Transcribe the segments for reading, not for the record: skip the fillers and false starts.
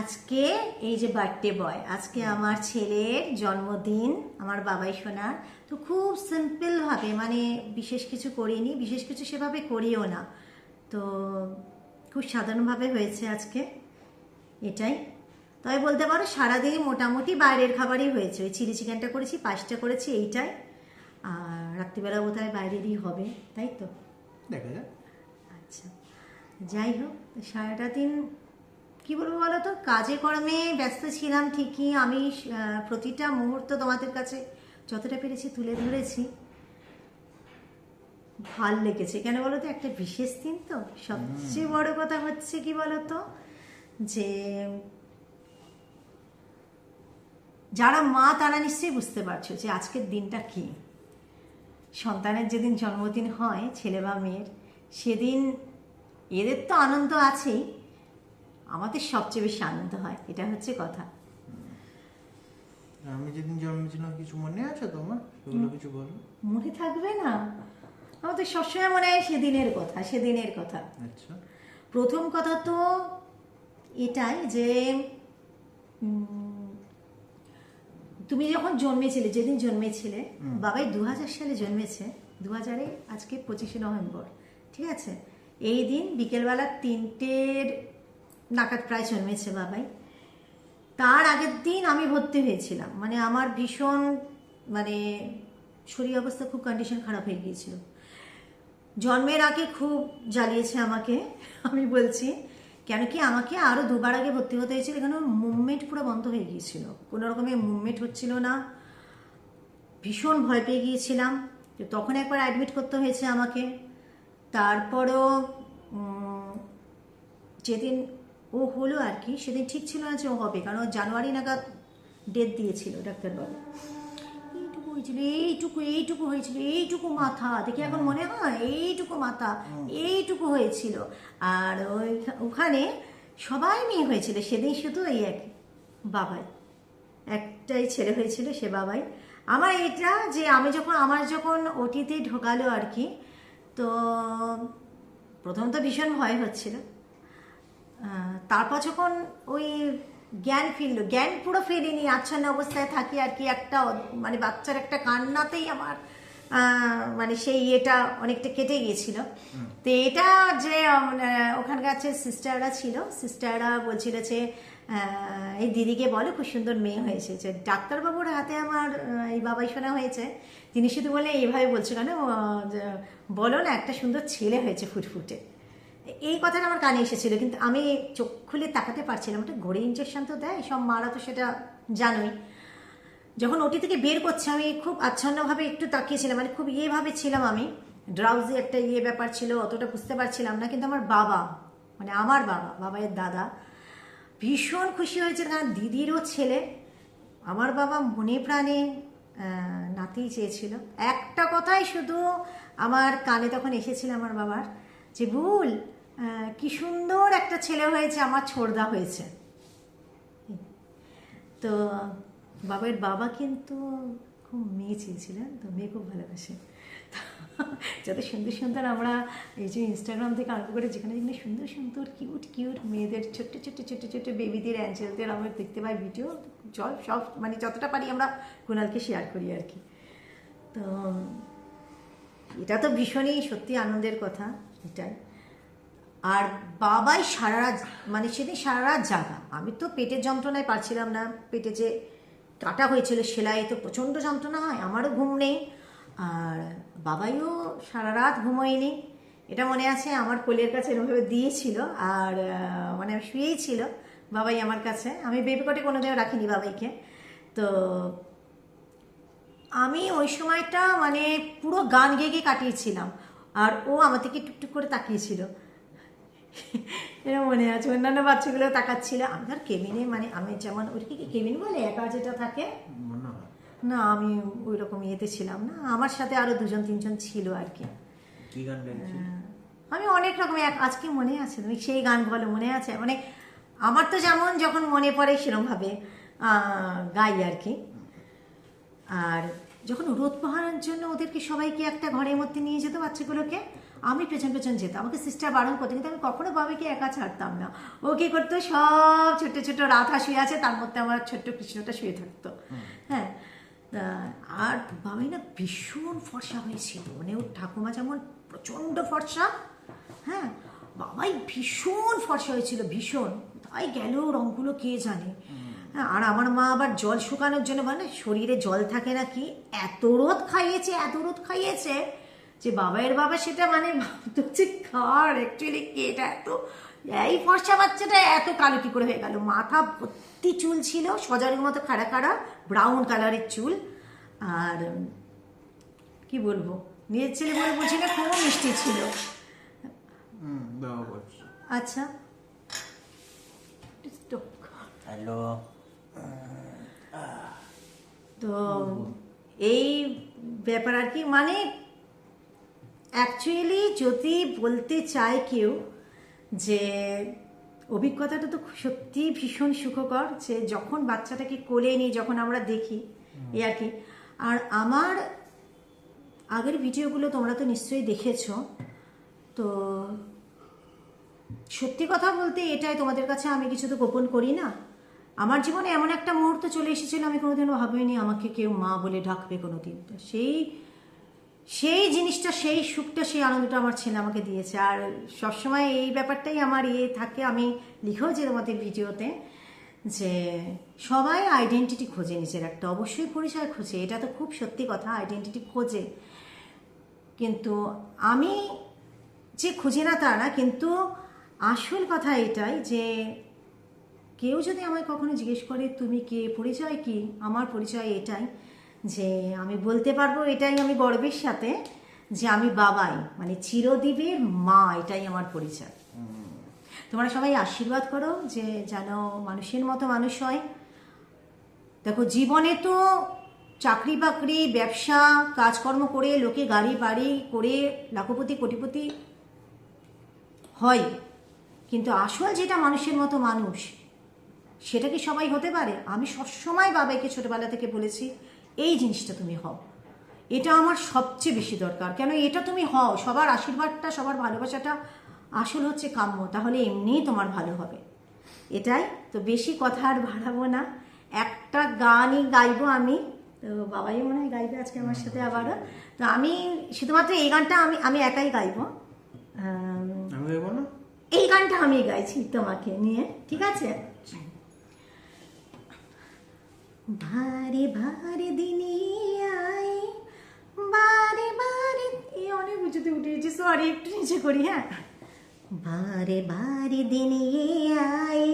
আজকে এই যে বার্থডে বয়, আজকে আমার ছেলের জন্মদিন, আমার বাবাই শোনার। তো খুব সিম্পল ভাবে, মানে বিশেষ কিছু করিনি, বিশেষ কিছু সেভাবে করিও না, তো খুব সাধারণভাবে হয়েছে আজকে, এটাই। তবে বলতে পারো সারাদিন মোটামুটি বাইরের খাবারই হয়েছে। ওই চিলি চিকেনটা করেছি, পায়েসটা করেছি, এইটাই। আর রাত্রিবেলা বোধহয় বাইরেরই হবে, তাই তো দেখা যাক। আচ্ছা, যাই হোক, সারাটা দিন কি বলবো বলো তো, কাজে কর্মে ব্যস্ত ছিলাম ঠিকই। আমি প্রতিটা মুহূর্ত তোমাদের কাছে যতটা পেরেছি তুলে ধরেছি। ভাল লেগেছে কেন বলো তো, একটা বিশেষ দিন তো। সবচেয়ে বড় কথা হচ্ছে কি বলো তো, যে যারা মা তারা নিশ্চয়ই বুঝতে পারছো যে আজকের দিনটা কি। সন্তানের যেদিন জন্মদিন হয়, ছেলে বা মেয়ের, সেদিন এদের তো আনন্দ আছেই, আমাদের সবচেয়ে বেশি আনন্দ হয়, এটা হচ্ছে কথা। আমি যেদিন জন্মেছিলাম কিছু মনে আছে তোমার? এগুলো কিছু বলো। মনে থাকবে না? আমার তো সবসময় মনে হয় সেদিনের কথা, সেদিনের কথা। আচ্ছা। প্রথম কথা তো এটাই যে তুমি যখন জন্মেছিলে, যেদিন জন্মেছিলে, বাবাই 2000 সালে জন্মেছে, 2000-এ আজকে 25শে নভেম্বর, ঠিক আছে। এই দিন বিকেলবেলা 3টের নাগাদ প্রায় জন্মেছে বাবাই। তার আগের দিন আমি ভর্তি হয়েছিলাম, মানে আমার ভীষণ, মানে শরীর অবস্থা খুব কন্ডিশন খারাপ হয়ে গিয়েছিল। জন্মের আগে খুব জ্বালিয়েছে আমাকে, আমি বলছি। কেন কি, আমাকে আরও 2বার আগে ভর্তি হতে হয়েছিল, এখানে মুভমেন্ট পুরো বন্ধ হয়ে গিয়েছিল, কোনো রকমের মুভমেন্ট হচ্ছিল না, ভীষণ ভয় পেয়ে গিয়েছিলাম। তো তখন একবার অ্যাডমিট করতে হয়েছে আমাকে। তারপরও যেদিন ও হলো আর কি, সেদিন ঠিক ছিল না যে ও হবে, কারণ ও জানুয়ারি নাগাদ ডেট দিয়েছিল ডাক্তারবাবু। এইটুকু হয়েছিল, এইটুকু এইটুকু হয়েছিল, এইটুকু মাথা দেখে এখন মনে হয় এইটুকু মাথা, এইটুকু হয়েছিল। আর ওখানে সবাই মেয়ে হয়েছিল, সেদিন শুধু এই এক বাবাই, একটাই ছেলে হয়েছিল, সে বাবাই। আমার এটা যে আমি যখন ওটিতে ঢোকালো আর কি, তো প্রথম তো ভীষণ ভয় হচ্ছিল। তারপর যখন ওই জ্ঞান পুরো ফেরিনি, আচ্ছন্ন অবস্থায় থাকি আর কি, একটা মানে বাচ্চার একটা কান্নাতেই আমার মানে সেই ইয়েটা অনেকটা কেটে গিয়েছিল। তো এটা যে ওখানকার যে সিস্টাররা ছিল, সিস্টাররা বলছিল যে এই দিদিকে বলো খুব সুন্দর মেয়ে হয়েছে। যে ডাক্তারবাবুর হাতে আমার এই বাবাই শোনা হয়েছে, তিনি শুধু বলে এইভাবে বলছে কেন, বলো না একটা সুন্দর ছেলে হয়েছে ফুটফুটে, এই কথাটা আমার কানে এসেছিল। কিন্তু আমি চোখ খুলে তাকাতে পারছিলাম। ওটা ঘড়ি ইঞ্জেকশন তো দেয়, সব মারা তো সেটা জানোই। যখন ওটি থেকে বের করছে, আমি খুব আচ্ছন্নভাবে একটু তাকিয়েছিলাম, মানে খুব ইয়েভাবে ছিলাম আমি, ড্রাউজি একটা ব্যাপার ছিল, অতটা বুঝতে পারছিলাম না। কিন্তু আমার বাবা, মানে আমার বাবাইয়ের দাদা ভীষণ খুশি হয়েছে, কারণ দিদিরও ছেলে। আমার বাবা মনে প্রাণে নাতিই চেয়েছিল। একটা কথাই শুধু আমার কানে তখন এসেছিল আমার বাবার, যে ভুল, কি সুন্দর একটা ছেলে হয়েছে, আমার ছোড়দা হয়েছে। তো বাবার বাবা কিন্তু খুব মেয়ে চেয়েছিলেন, তো মেয়ে খুব ভালোবাসে। যত সুন্দর সুন্দর আমরা এই যে ইনস্টাগ্রাম থেকে আরম্ভ করে যেখানে যেখানে সুন্দর সুন্দর কিউট মেয়েদের, ছোট্ট ছোট্ট ছোট্ট ছোট্ট বেবিদের, অ্যাঞ্জেলদের আমরা দেখতে পাই ভিডিও, সব মানে যতটা পারি আমরা কুণালকে শেয়ার করি আর কি। তো এটা তো ভীষণই সত্যি আনন্দের কথা, এটাই। আর বাবাই সারা রাত, মানে সেদিন সারা রাত জাগা। আমি তো পেটের যন্ত্রণায় পারছিলাম না, পেটে যে কাটা হয়েছিল সেলাই, তো প্রচণ্ড যন্ত্রণা হয়, আমারও ঘুম নেই, আর বাবাইও সারা রাত ঘুমোয়নি। এটা মনে আছে, আমার কোলের কাছে এরকমভাবে দিয়েছিল, আর মানে শুয়েই ছিল বাবাই আমার কাছে। আমি বেবিকটে কোনোদিনও রাখিনি বাবাইকে। তো আমি ওই সময়টা মানে পুরো গান গেয়ে গিয়ে কাটিয়েছিলাম, আর ও আমার থেকে টুকটুক করে তাকিয়েছিল, এরকম মনে আছে। অন্যান্য বাচ্চাগুলো তাকাচ্ছিল, আমি ধর কেবিনে, মানে আমি যেমন ওইটা কি কেবিন বলে একা যেটা থাকে না, আমি ওই রকম ইয়েতে ছিলাম না, আমার সাথে আরো 2-3জন ছিল আর কি। আমি অনেক রকম, আজকে মনে আছে, তুমি সেই গান বলো, মনে আছে? মানে আমার তো যেমন যখন মনে পড়ে সেরকমভাবে গাই আর কি। আর যখন রোদ পোহানোর জন্য ওদেরকে সবাইকে একটা ঘরের মধ্যে নিয়ে যেত বাচ্চাগুলোকে, আমি পেছন পেছন যেতাম, আমাকে সিস্টার বারণ করতো, কিন্তু আমি কখনো বাবাকে একা ছাড়তাম না। ও কি করতো, সব ছোট ছোট রাধা শুয়ে আছে, তার মধ্যে আমার ছোট্ট কৃষ্ণটা শুয়ে থাকতো। হ্যাঁ, আর বাবাই না ভীষণ ফর্সা হয়েছিল, মানে ওর ঠাকুমা যেমন প্রচণ্ড ফর্সা, হ্যাঁ বাবাই ভীষণ ফর্সা হয়েছিল, ভীষণ। তাই গেল রঙগুলো কে জানে। হ্যাঁ, আর আমার মা আবার জল শুকানোর জন্য, মানে শরীরে জল থাকে নাকি, এত রোদ খাইয়েছে যে বাবাইয়ের বাবা সেটা মানে ভাবতো যে কার অ্যাকচুয়ালি কে এটা, এত এই ফর্সা বাচ্চাটা এত কালো কি করে হয়ে গেল। মাথা ভর্তি চুল ছিল, সজারের মতো খাড়া খাড়া ব্রাউন কালারের চুল। আর কি বলবো, নিজের ছেলে বলে বলছি না, খুব মিষ্টি ছিল। আচ্ছা, হ্যালো। তো এই ব্যাপার আর কি, মানে অ্যাকচুয়ালি যদি বলতে চায় কেউ যে অভিজ্ঞতাটা তো সত্যি ভীষণ সুখকর, যে যখন বাচ্চাটাকে কোলে নিই, যখন আমরা দেখি এই আর কি। আর আমার আগের ভিডিওগুলো তোমরা তো নিশ্চয়ই দেখেছো, তো সত্যি কথা বলতে এটাই, তোমাদের কাছে আমি কিছু তো গোপন করি না। আমার জীবনে এমন একটা মুহূর্ত চলে এসেছিল, আমি কোনোদিনও ভাবিনি আমাকে কেউ মা বলে ডাকবে কোনোদিন। সেই জিনিসটা, সেই সুখটা, সেই আনন্দটা আমার ছেলে আমাকে দিয়েছে। আর সবসময় এই ব্যাপারটাই আমার থাকে, আমি লিখেও যে তোমাদের ভিডিওতে, যে সবাই আইডেন্টিটি খোঁজে, নিজের একটা অবশ্যই পরিচয় খোঁজে, এটা তো খুব সত্যি কথা, আইডেন্টিটি খোঁজে। কিন্তু আমি যে খুঁজি না তা না, কিন্তু আসল কথা এটাই যে কেউ যদি আমায় কখনো জিজ্ঞেস করে তুমি কে, পরিচয় কি, আমার পরিচয় এটাই যে আমি বলতে পারবো, এটাই আমি গর্বের সাথে, যে আমি বাবাই, মানে চিরদীপের মা, এটাই আমার পরিচয়। তোমরা সবাই আশীর্বাদ করো যে যেন মানুষের মতো মানুষ হয়। দেখো, জীবনে তো চাকরি বাকরি, ব্যবসা, কাজকর্ম করে লোকে গাড়ি বাড়ি করে লাখপতি কোটিপতি হয়, কিন্তু আসল যেটা মানুষের মতো মানুষ, সেটা কি সবাই হতে পারে? আমি সবসময় বাবাকে ছোটবেলা থেকে বলেছি, এই জিনিসটা তুমি হও, এটা আমার সবচেয়ে বেশি দরকার। কেন, এটা তুমি হও, সবার আশীর্বাদটা, সবার ভালোবাসাটা আসল হচ্ছে কাম্য, তাহলে এমনিই তোমার ভালো হবে। এটাই তো, বেশি কথা আর বাড়াবো না, একটা গানই গাইবো আমি। তো বাবাই মনে হয় গাইবে আজকে আমার সাথে আবারও। তো আমি শুধুমাত্র এই গানটা আমি একাই গাইবো, এই গানটা আমি গাইছি তোমাকে নিয়ে, ঠিক আছে? ভারে ভারে দিনে আয়, বারে বারে, এই অনেক উঁচুতে উঠে গেছি, সরি, একটু নিচে করি। হ্যাঁ, বারে বারে দিনে আয়,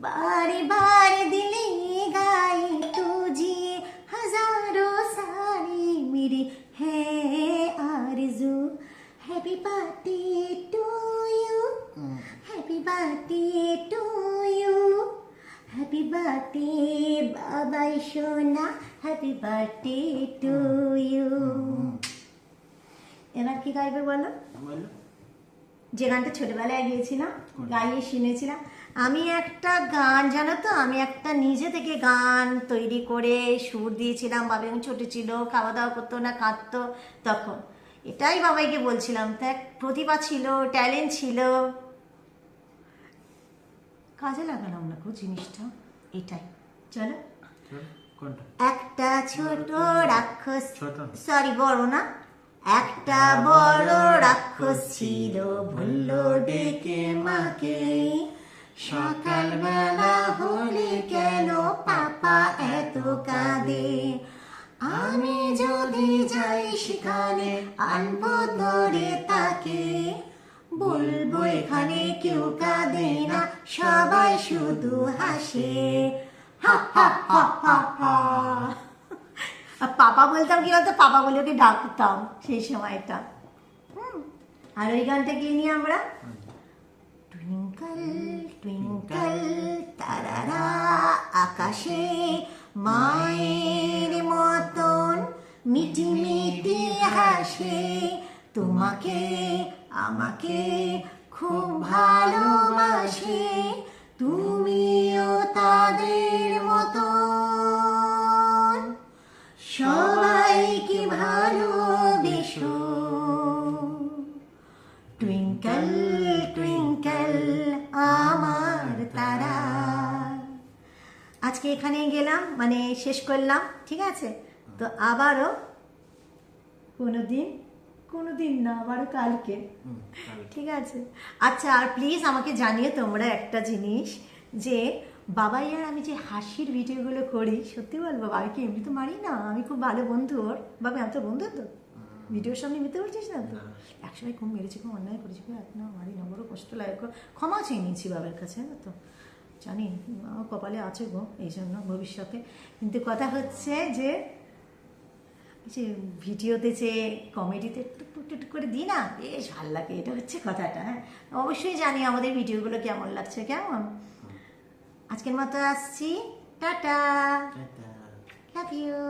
बारे बारे दिले गाए तुझे हजारों सारी मेरी है आरज़ू। Happy birthday to you, happy birthday to you, happy birthday बाबा सोना, हैप्पी बर्थडे टू यू। এবার কি গাইবে বলো? যে গানটা ছোটবেলায় গিয়েছিলাম, গাইয়ে শুনেছিলাম। আমি একটা গান, জানো তো, আমি একটা নিজে থেকে গান তৈরি করে সুর দিয়েছিলাম। বাবা যখন ছোট ছিল, খাওয়া দাওয়া করতো না, কাঁদতো, তখন এটাই বাবাইকে বলছিলাম। তা প্রতিভা ছিল, ট্যালেন্ট ছিল, কাজে লাগালাম না গো জিনিসটা, এটাই। চলো, একটা ছোট রাক্ষস, সরি বড় না, একটা বড় রাক্ষস ছিল, ভুলল ডেকে মাকে। সকালবেলা হলে কেন পাপা এত কাঁদে, আমি যদি যাই সেখানে আনবো ধরে তাকে, বলবো এখানে কেউ কাঁদে না, সবাই শুধু হাসে। হা হা হা হা হা। পাপা বলতাম, কি বলতো, পাপা বলে ওকে ডাকতাম সেই সময়টা। আর ওই গানটা গিয়ে নিয়ে আমরা, টুইঙ্কল টুইঙ্কল তারারা আকাশে মায়ের মতন মিটি মিটি হাসে, তোমাকে আমাকে খুব ভালোবাসে, তুমিও তাদের মতন সবাইকে ভালোবেসো, টুইঙ্কেল আমার তারা। আজকে এখানেই গেলাম, মানে শেষ করলাম, ঠিক আছে? তো আবারও কোনোদিন না, আবারও কালকে, ঠিক আছে? আচ্ছা, আর প্লিজ আমাকে জানিয়ে তোমরা একটা জিনিস, যে বাবাই আর আমি যে হাসির ভিডিওগুলো করি, সত্যি বলবো আমি কি এমনি তো মারি না, আমি খুব ভালো বন্ধু ওর। বাবা আমি তো বন্ধু তো, ভিডিওর সামনে মিথ্যে বলছিস না তো? একসময় খুব মেরেছি, খুব অন্যায় করেছি, এখন না মারি না, বড় কষ্ট লাগে, ক্ষমা চেয়ে নিয়েছি বাবার কাছে, জানো তো? জানি আমার কপালে আছে গো এই জন্য ভবিষ্যতে। কিন্তু কথা হচ্ছে যে ভিডিওতে যে কমেডিতে টুক করে দিই না, বেশ ভালো লাগে, এটা হচ্ছে কথাটা। হ্যাঁ, অবশ্যই জানি আমাদের ভিডিওগুলো কেমন লাগছে, কেমন? আজকের মতো আসছি, টাটা, লাভ ইউ।